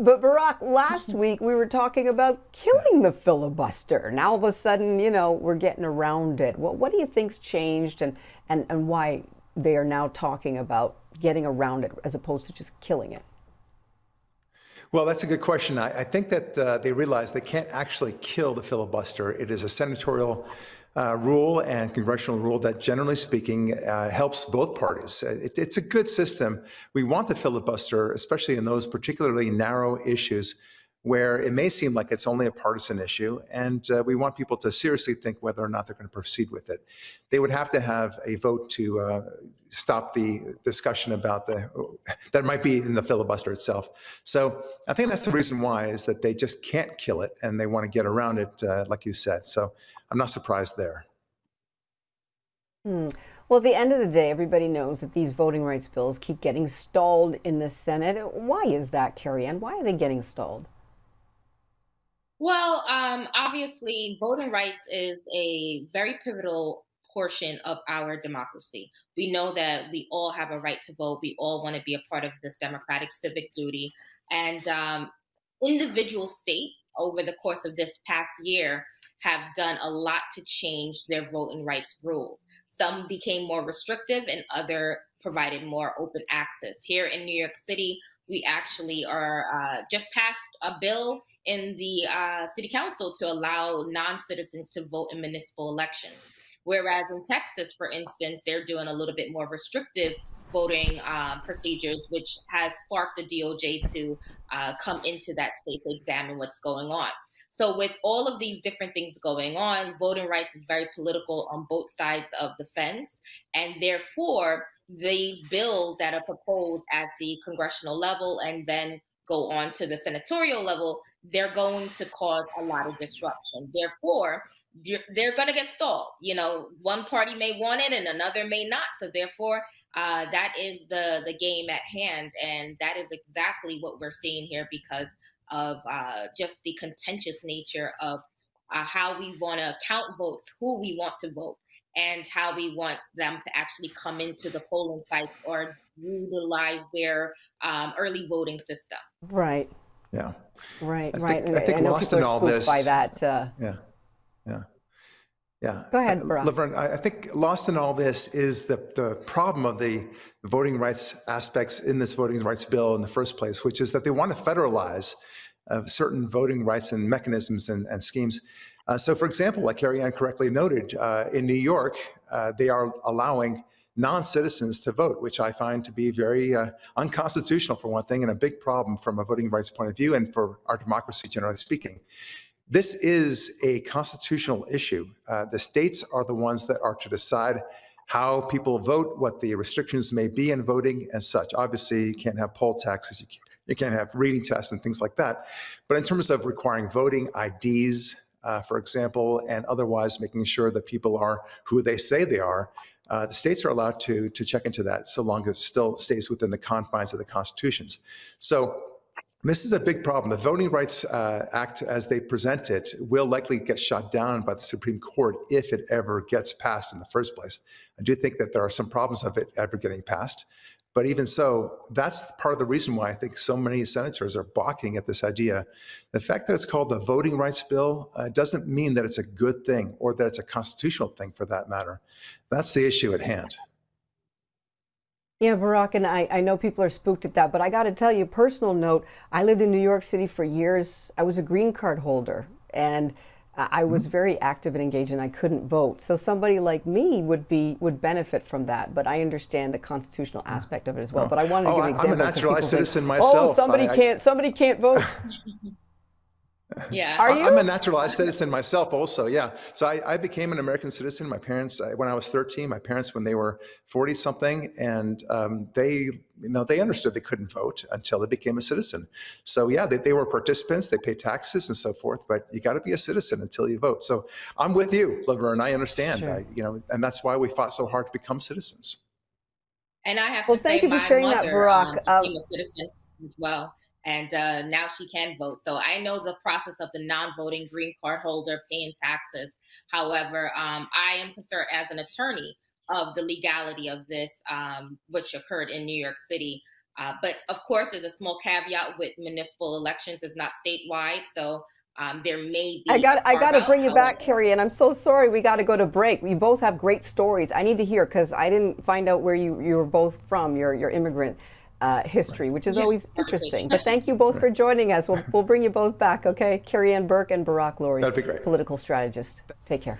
But Barack, last week we were talking about Yeah. killing the filibuster. Now all of a sudden, we're getting around it. What do you think's changed, and why they are now talking about getting around it as opposed to just killing it? Well, that's a good question. I think that they realize they can't actually kill the filibuster. It is a senatorial rule and congressional rule that, generally speaking, helps both parties. It's a good system. We want the filibuster, especially in those particularly narrow issues where it may seem like it's only a partisan issue, and we want people to seriously think whether or not they're going to proceed with it. They would have to have a vote to stop the discussion about that might be in the filibuster itself. So I think that's the reason why, is that they just can't kill it and they want to get around it, like you said. So I'm not surprised there. Hmm. Well, at the end of the day, everybody knows that these voting rights bills keep getting stalled in the Senate. Why is that, Carrie Ann? Why are they getting stalled? Well, obviously, voting rights is a very pivotal portion of our democracy. We know that we all have a right to vote. We all want to be a part of this democratic civic duty. And individual states over the course of this past year have done a lot to change their voting rights rules. Some became more restrictive and other provided more open access. Here in New York City, we actually are just passed a bill in the city council to allow non-citizens to vote in municipal elections. Whereas in Texas, for instance, they're doing a little bit more restrictive voting procedures, which has sparked the DOJ to come into that state to examine what's going on. So with all of these different things going on, voting rights is very political on both sides of the fence. And therefore, these bills that are proposed at the congressional level and then go on to the senatorial level, they're going to cause a lot of disruption. Therefore, they're going to get stalled. You know, one party may want it and another may not. So therefore, that is the game at hand, and that is exactly what we're seeing here because of just the contentious nature of how we want to count votes, who we want to vote, and how we want them to actually come into the polling sites or utilize their early voting system. Right, Yeah. right, I right. think And I think I know lost people are in all spooked by this. that. Yeah. Yeah. Yeah, Go ahead, Barack. Laverne, I think lost in all this is the problem of the voting rights aspects in this voting rights bill in the first place, which is that they want to federalize certain voting rights and mechanisms and schemes. So, for example, like Carrie Ann correctly noted, in New York, they are allowing non-citizens to vote, which I find to be very unconstitutional, for one thing, and a big problem from a voting rights point of view and for our democracy, generally speaking. This is a constitutional issue. The states are the ones that are to decide how people vote, what the restrictions may be in voting and such. Obviously, you can't have poll taxes, you can't have reading tests and things like that. But in terms of requiring voting IDs, for example, and otherwise making sure that people are who they say they are, the states are allowed to check into that so long as it still stays within the confines of the constitutions. So this is a big problem. The Voting Rights Act, as they present it, will likely get shot down by the Supreme Court if it ever gets passed in the first place. I do think that there are some problems of it ever getting passed. But even so, that's part of the reason why I think so many senators are balking at this idea. The fact that it's called the Voting Rights Bill doesn't mean that it's a good thing or that it's a constitutional thing for that matter. That's the issue at hand. Yeah, Barack, and I know people are spooked at that, but I got to tell you, personal note, I lived in New York City for years. I was a green card holder, and I was very active and engaged, and I couldn't vote. So somebody like me would benefit from that, but I understand the constitutional aspect of it as well. Oh, But I wanted to oh give an I'm a example because people naturalized think, citizen oh, myself. somebody can't vote. Yeah. Are I'm a you? naturalized citizen myself also, yeah. So I became an American citizen. My parents, when I was 13, my parents, when they were 40 something, and they understood they couldn't vote until they became a citizen. So yeah, they were participants, they paid taxes and so forth, but you got to be a citizen until you vote. So I'm with you, Laverne, I understand, Sure. and that's why we fought so hard to become citizens. And I have Well, to thank say, you for my sharing that, mother Barack. became a citizen as well. And now she can vote. So I know the process of the non-voting green card holder paying taxes. However, I am concerned as an attorney of the legality of this, which occurred in New York City. But of course, there's a small caveat with municipal elections; it's not statewide, so there may be a I got carve to out. bring you back, However, Carrie, and I'm so sorry we got to go to break. We both have great stories. I need to hear because I didn't find out where you were both from, your immigrant history, which is yes, always interesting. arbitration. But thank you both for joining us. We'll bring you both back, okay? Carrie Ann Burke and Barack Lurie, That'd be great. political strategist. Take care.